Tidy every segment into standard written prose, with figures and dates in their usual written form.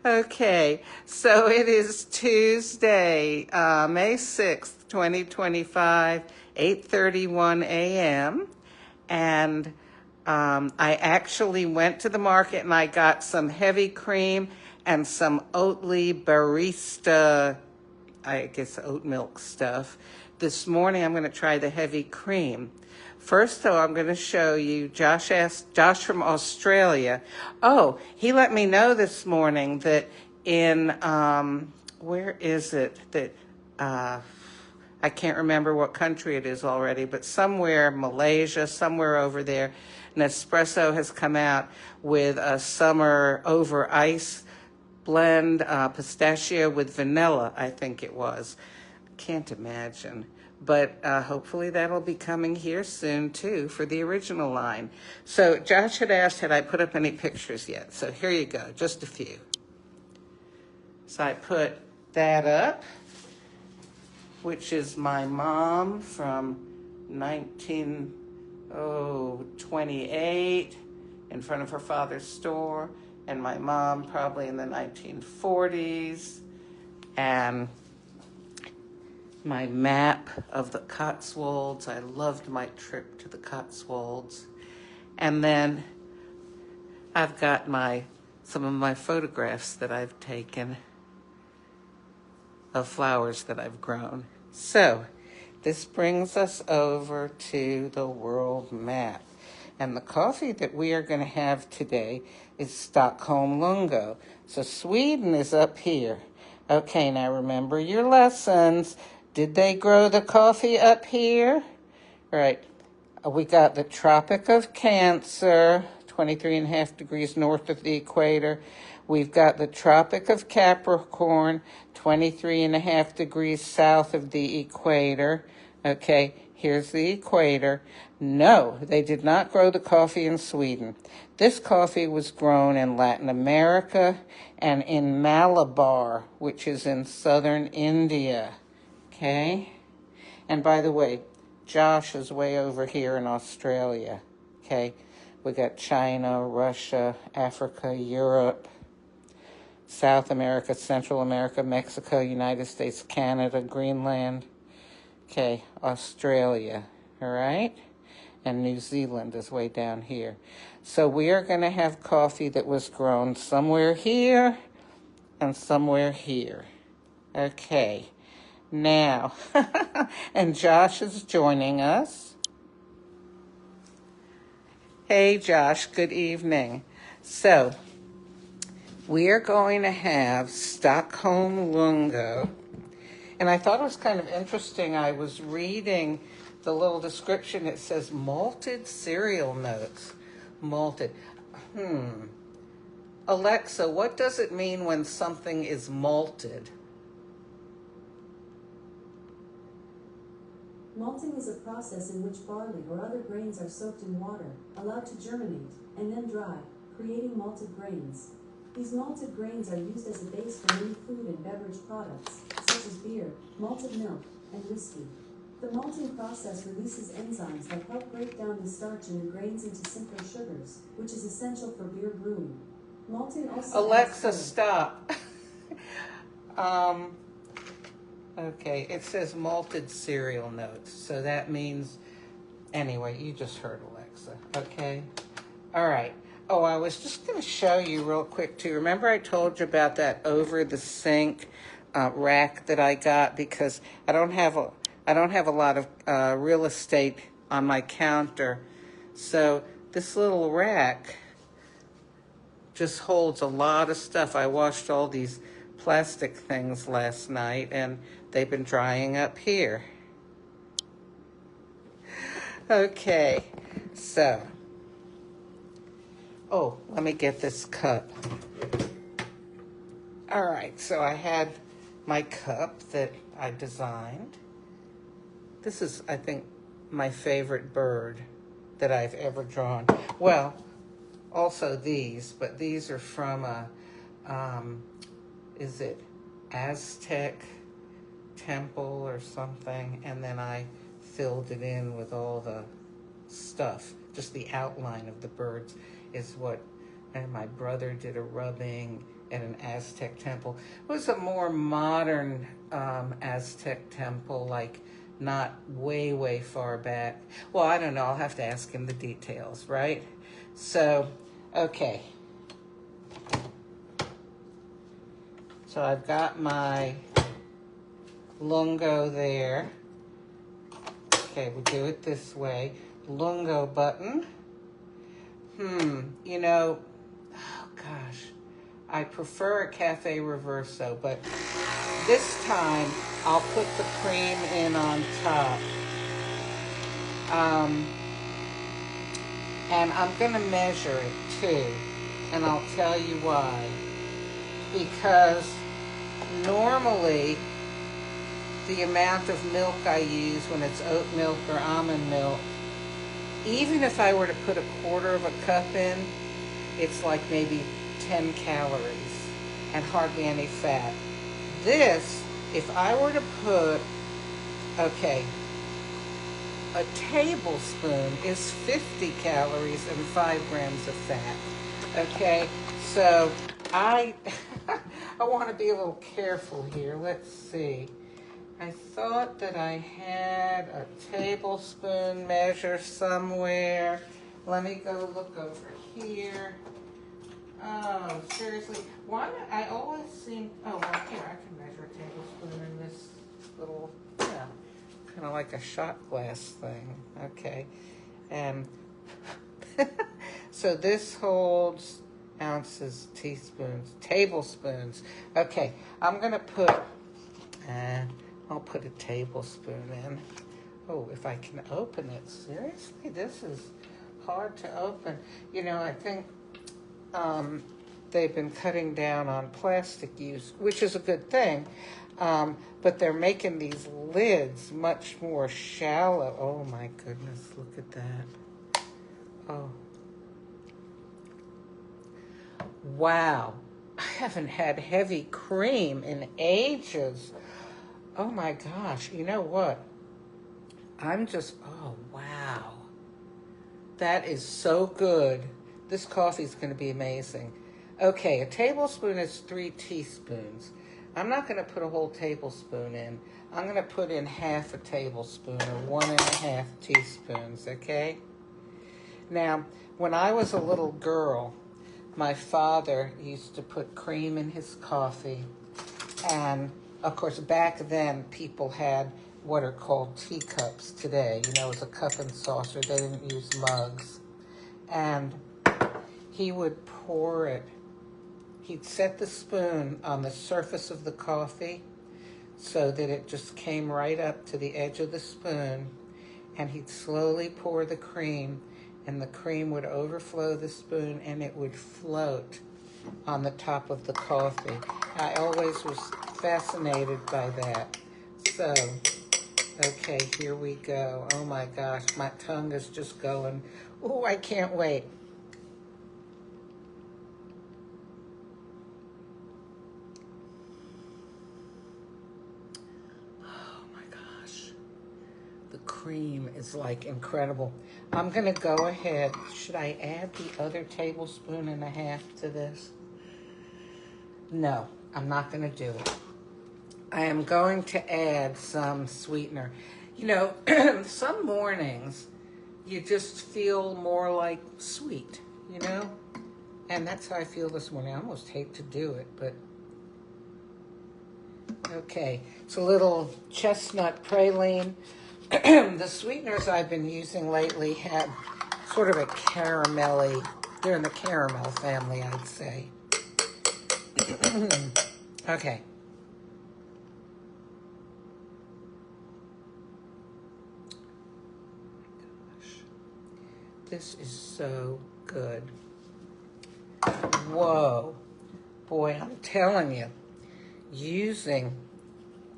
Okay, so it is Tuesday, May 6th, 2025, 8:31 a.m. And I actually went to the market and I got some heavy cream and some Oatly barista, I guess, oat milk stuff. This morning I'm going to try the heavy cream. First, though, I'm going to show you, Josh from Australia. Oh, he let me know this morning that in, where is it? That, I can't remember what country it is already, but somewhere, Malaysia, somewhere over there, Nespresso has come out with a summer over ice blend, pistachio with vanilla, I think it was. Can't imagine. But hopefully that'll be coming here soon, too, for the original line. So Josh had asked, had I put up any pictures yet? So here you go, just a few. So I put that up, which is my mom from 1928 in front of her father's store, and my mom probably in the 1940s, and my map of the Cotswolds. I loved my trip to the Cotswolds. And then I've got some of my photographs that I've taken of flowers that I've grown. So this brings us over to the world map. And the coffee that we are going to have today is Stockholm Lungo. So Sweden is up here. Okay, now remember your lessons. Did they grow the coffee up here? Right. We got the Tropic of Cancer, 23.5 degrees north of the equator. We've got the Tropic of Capricorn, 23.5 degrees south of the equator. Okay, here's the equator. No, they did not grow the coffee in Sweden. This coffee was grown in Latin America and in Malabar, which is in southern India. Okay? And by the way, Josh is way over here in Australia. Okay? We got China, Russia, Africa, Europe, South America, Central America, Mexico, United States, Canada, Greenland. Okay, Australia. All right? And New Zealand is way down here. So we are going to have coffee that was grown somewhere here and somewhere here. Okay. Now, and Josh is joining us. Hey, Josh, good evening. So, we are going to have Stockholm Lungo. And I thought it was kind of interesting. I was reading the little description. It says malted cereal notes. Malted. Alexa, what does it mean when something is malted? Malting is a process in which barley or other grains are soaked in water, allowed to germinate, and then dry, creating malted grains. These malted grains are used as a base for many food and beverage products, such as beer, malted milk, and whiskey. The malting process releases enzymes that help break down the starch in the grains into simpler sugars, which is essential for beer brewing. Malting also Alexa, stop. Okay, it says malted cereal notes, so that means, anyway, you just heard Alexa, okay? All right. Oh, I was just going to show you real quick, too. Remember I told you about that over-the-sink rack that I got because I don't have a lot of real estate on my counter. So this little rack just holds a lot of stuff. I washed all these plastic things last night, and they've been drying up here. Okay, so, oh, let me get this cup. All right, so I had my cup that I designed. This is, I think, my favorite bird that I've ever drawn. Well, also these, but these are from a, is it Aztec temple or something? And then I filled it in with all the stuff. Just the outline of the birds is what and my brother did a rubbing at an Aztec temple. It was a more modern Aztec temple, like not way, way far back. Well, I don't know. I'll have to ask him the details, right? So, okay. So I've got my Lungo there. Okay, we'll do it this way. Lungo button. You know, oh gosh, I prefer a Cafe Reverso, but this time I'll put the cream in on top. And I'm going to measure it too, and I'll tell you why. Because normally the amount of milk I use when it's oat milk or almond milk, even if I were to put a quarter of a cup in, it's like maybe 10 calories and hardly any fat. This, if I were to put, okay, a tablespoon is 50 calories and 5 grams of fat. Okay, so I want to be a little careful here. Let's see. I thought that I had a tablespoon measure somewhere. Let me go look over here. Oh, seriously. Why do I always seem... Oh, well, here, I can measure a tablespoon in this little, yeah, kind of like a shot glass thing. Okay. And so this holds ounces, teaspoons, tablespoons. Okay, I'm going to put... I'll put a tablespoon in. Oh, if I can open it. Seriously, this is hard to open. You know, I think they've been cutting down on plastic use, which is a good thing. But they're making these lids much more shallow. Oh my goodness, look at that. Oh. Wow. I haven't had heavy cream in ages. Oh my gosh, you know what? Oh wow. That is so good. This coffee is going to be amazing. Okay, a tablespoon is 3 teaspoons. I'm not going to put a whole tablespoon in. I'm going to put in half a tablespoon or 1.5 teaspoons, okay? Now, when I was a little girl, my father used to put cream in his coffee, and of course, back then, people had what are called teacups today. You know, it was a cup and saucer. They didn't use mugs. And he would pour it. He'd set the spoon on the surface of the coffee so that it just came right up to the edge of the spoon. And he'd slowly pour the cream, and the cream would overflow the spoon, and it would float on the top of the coffee. I always was fascinated by that. So, okay, here we go. Oh my gosh, my tongue is just going. Oh, I can't wait. Oh my gosh. The cream is like incredible. I'm gonna go ahead. Should I add the other tablespoon and a half to this? No, I'm not going to do it. I am going to add some sweetener. You know, some mornings you just feel more like sweet, you know? And that's how I feel this morning. I almost hate to do it, but... Okay, it's a little chestnut praline. The sweeteners I've been using lately have sort of a caramelly... They're in the caramel family, I'd say. Okay. Gosh. This is so good. Whoa. Boy, I'm telling you, using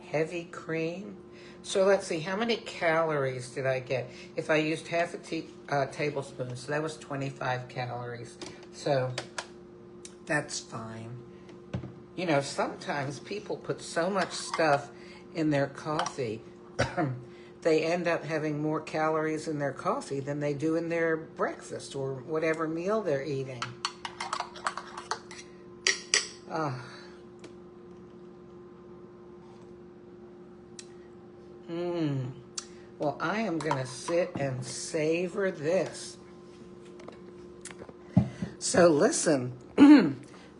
heavy cream. So let's see, how many calories did I get? If I used half a tablespoon, so that was 25 calories. So that's fine. You know, sometimes people put so much stuff in their coffee, they end up having more calories in their coffee than they do in their breakfast or whatever meal they're eating. Ah. Well, I am going to sit and savor this. So listen,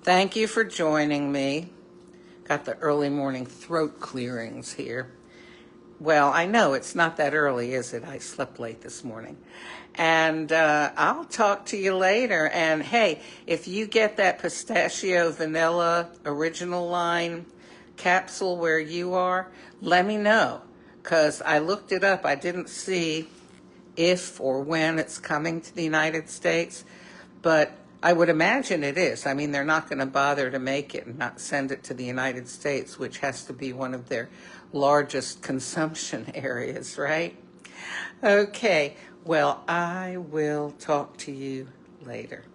thank you for joining me. Got the early morning throat clearings here. Well, I know it's not that early, is it? I slept late this morning. And I'll talk to you later. And hey, if you get that pistachio vanilla original line capsule where you are, let me know. Because I looked it up. I didn't see if or when it's coming to the United States, but I would imagine it is. I mean, they're not going to bother to make it and not send it to the United States, which has to be one of their largest consumption areas, right? Okay, well, I will talk to you later.